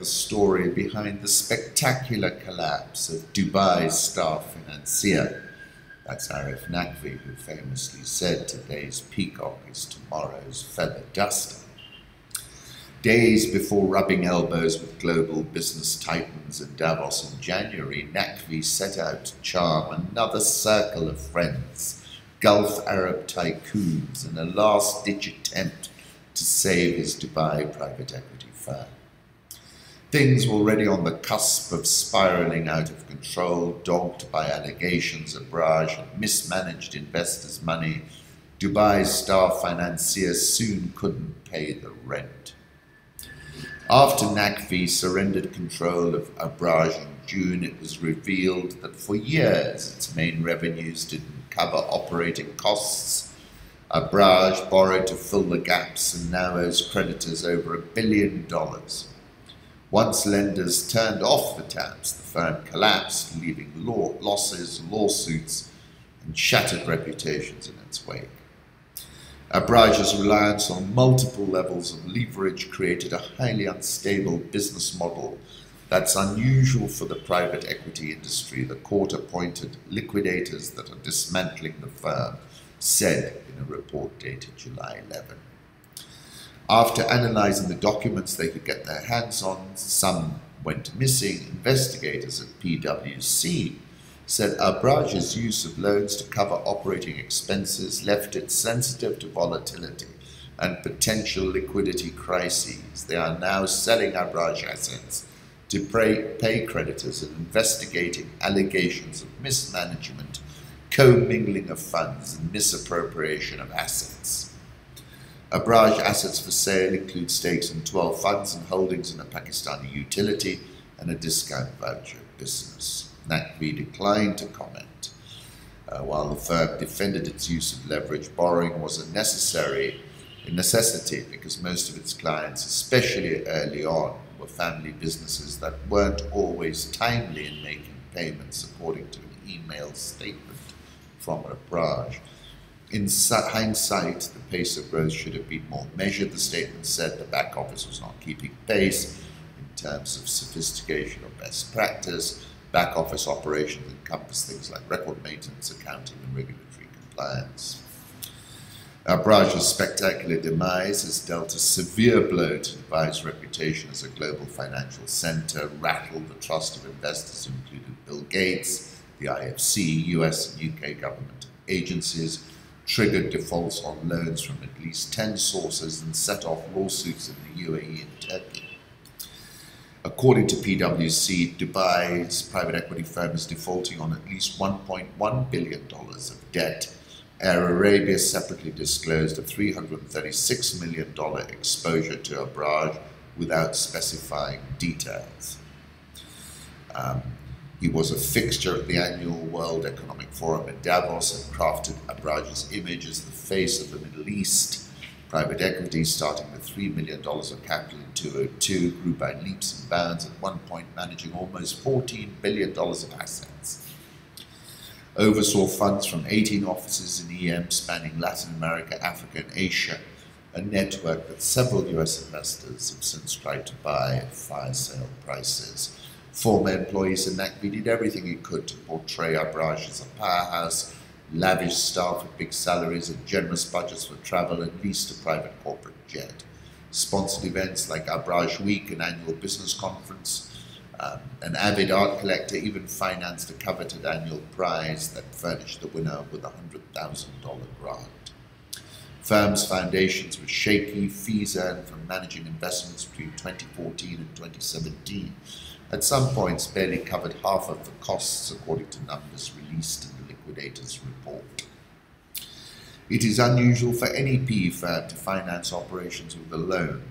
the story behind the spectacular collapse of Dubai's star financier. That's Arif Naqvi, who famously said today's peacock is tomorrow's feather duster. Days before rubbing elbows with global business titans in Davos in January, Naqvi set out to charm another circle of friends, Gulf Arab tycoons, in a last-ditch attempt to save his Dubai private equity firm. Things were already on the cusp of spiraling out of control, dogged by allegations Abraaj had mismanaged investors' money. Dubai's star financier soon couldn't pay the rent. After Naqvi surrendered control of Abraaj in June, it was revealed that for years its main revenues didn't cover operating costs. Abraaj borrowed to fill the gaps and now owes creditors over $1 billion. Once lenders turned off the taps, the firm collapsed, leaving losses, lawsuits, and shattered reputations in its wake. Abraaj's reliance on multiple levels of leverage created a highly unstable business model that's unusual for the private equity industry, the court-appointed liquidators that are dismantling the firm said in a report dated July 11. After analyzing the documents they could get their hands on, some went missing. Investigators at PwC said Abraaj's use of loans to cover operating expenses left it sensitive to volatility and potential liquidity crises. They are now selling Abraaj assets to pay creditors and investigating allegations of mismanagement, commingling of funds, and misappropriation of assets. Abraaj assets for sale include stakes in 12 funds and holdings in a Pakistani utility and a discount voucher business. Naqvi declined to comment. While the firm defended its use of leverage, borrowing was a necessity because most of its clients, especially early on, were family businesses that weren't always timely in making payments, according to an email statement from Abraaj. In hindsight, the pace of growth should have been more measured. The statement said the back office was not keeping pace in terms of sophistication or best practice. Back office operations encompass things like record maintenance, accounting, and regulatory compliance. Abraaj's spectacular demise has dealt a severe blow to Dubai's reputation as a global financial center, rattled the trust of investors who included Bill Gates, the IFC, US and UK government agencies, triggered defaults on loans from at least 10 sources, and set off lawsuits in the UAE and Turkey. According to PwC, Dubai's private equity firm is defaulting on at least $1.1 billion of debt. Air Arabia separately disclosed a $336 million exposure to Abraaj without specifying details. He was a fixture at the annual World Economic Forum in Davos and crafted Abraaj's image as the face of the Middle East. Private equity, starting with $3 million of capital in 2002, grew by leaps and bounds, at one point managing almost $14 billion of assets. Oversaw funds from 18 offices in EM spanning Latin America, Africa and Asia, a network that several US investors have since tried to buy at fire sale prices. Former employees in Naqvi did everything he could to portray Abraaj as a powerhouse, lavish staff with big salaries and generous budgets for travel, and leased a private corporate jet. Sponsored events like Abraaj Week, an annual business conference. An avid art collector even financed a coveted annual prize that furnished the winner with a $100,000 grant. Firm's foundations were shaky, fees earned from managing investments between 2014 and 2017. At some points, barely covered half of the costs, according to numbers released in the liquidator's report. It is unusual for any PE firm to finance operations with a loan.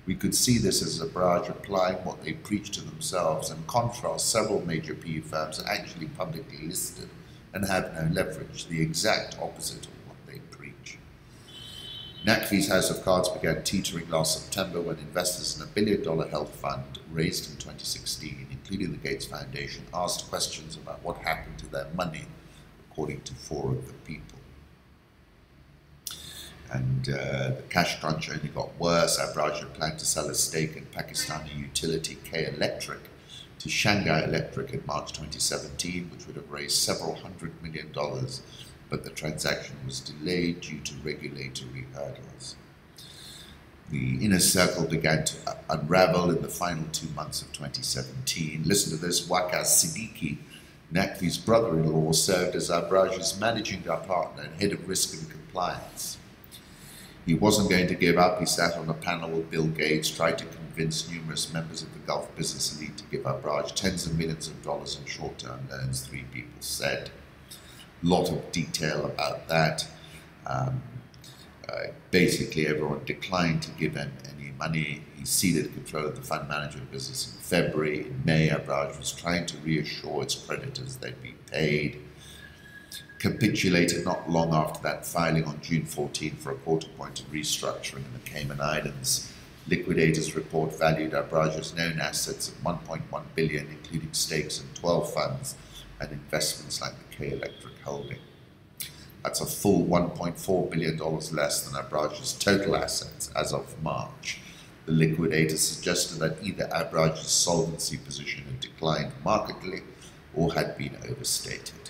We could see this as Abraaj applying what they preach to themselves. In contrast, several major PE firms are actually publicly listed and have no leverage, the exact opposite of what they preach. Naqvi's house of cards began teetering last September when investors in a $1 billion health fund raised in 2016, including the Gates Foundation, asked questions about what happened to their money, according to 4 of the people. And the cash crunch only got worse. Abraaj had planned to sell a stake in Pakistani utility K Electric to Shanghai Electric in March 2017, which would have raised several $100 million, but the transaction was delayed due to regulatory hurdles. The inner circle began to unravel in the final 2 months of 2017. Listen to this. Waqas Siddiqui, Naqvi's brother-in-law, served as Abraaj's managing partner and head of risk and compliance. He wasn't going to give up. He sat on a panel with Bill Gates, tried to convince numerous members of the Gulf business elite to give Abraaj tens of millions of dollars in short-term loans, 3 people said. A lot of detail about that. Basically, everyone declined to give him any money. He ceded control of the fund management business in February. In May, Abraaj was trying to reassure its creditors they'd be paid. Capitulated not long after that, filing on June 14 for a court-appointed restructuring in the Cayman Islands. Liquidators report valued Abraaj's known assets at $1.1 billion, including stakes in 12 funds and investments like the K Electric holding. That's a full $1.4 billion less than Abraaj's total assets as of March. The liquidators suggested that either Abraaj's solvency position had declined markedly or had been overstated.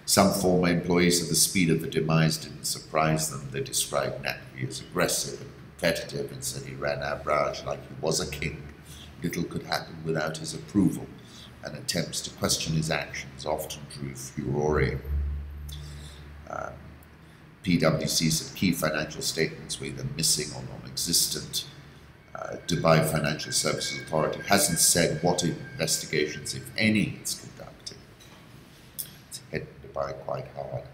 Some former employees of the speed of the demise didn't surprise them. They described Naqvi as aggressive and competitive and said he ran Abraaj like he was a king. Little could happen without his approval, and attempts to question his actions often drew furore. PwC said key financial statements were either missing or non-existent. Dubai Financial Services Authority hasn't said what investigations, if any, it's conducting. It's hit Dubai quite hard.